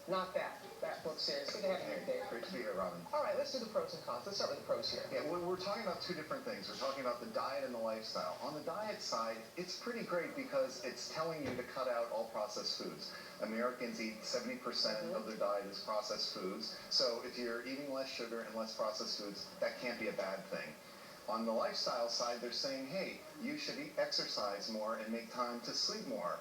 not that. That book series. Good to have you here, Dave. Great to be here, Robin. All right, let's do the pros and cons. Let's start with the pros here. Yeah, we're talking about two different things. We're talking about the diet and the lifestyle. On the diet side, it's pretty great because it's telling you to cut out all processed foods. Americans eat 70% of their diet is processed foods. So if you're eating less sugar and less processed foods, that can't be a bad thing. On the lifestyle side, they're saying, hey, you should exercise more and make time to sleep more.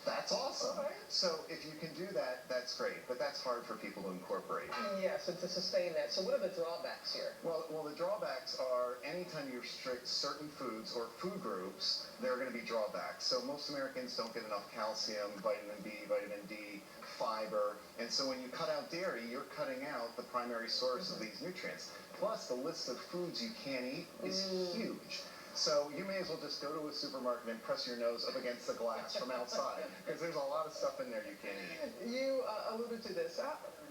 That's awesome. Okay. So if you can do that, that's great. But that's hard for people to incorporate. Yes, and to sustain that. So what are the drawbacks here? Well, the drawbacks are anytime you restrict certain foods or food groups, there are going to be drawbacks. So most Americans don't get enough calcium, vitamin B, vitamin D, fiber. And so when you cut out dairy, you're cutting out the primary source of these nutrients. Plus, the list of foods you can't eat is huge. So you may as well just go to a supermarket and press your nose up against the glass from outside, because there's a lot of stuff in there you can't eat. You alluded to this.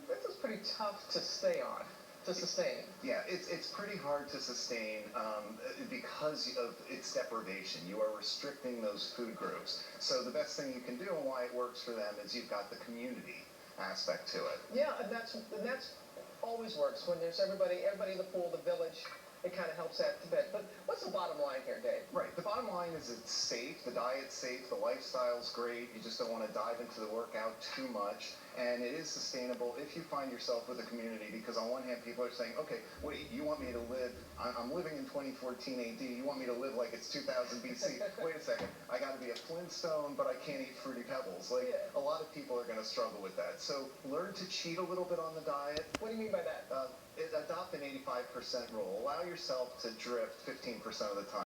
This is pretty tough to stay on, to sustain. Yeah, it's pretty hard to sustain because of its deprivation. You are restricting those food groups. So the best thing you can do and why it works for them is you've got the community aspect to it. Yeah, and that's always works when there's everybody in the pool, the village. It kind of helps that a bit. But what's the bottom line here, Dave? Right. The bottom line is it's safe. The diet's safe. The lifestyle's great. You just don't want to dive into the workout too much. And it is sustainable if you find yourself with a community, because on one hand, people are saying, okay, wait, you want me to live, I'm living in 2014 AD, you want me to live like it's 2000 BC. Wait a second, I got to be a Flintstone, but I can't eat Fruity Pebbles. Like, a lot of people are going to struggle with that. So learn to cheat a little bit on the diet. What do you mean by that? Adopt an 85% rule. Allow yourself to drift 15% of the time.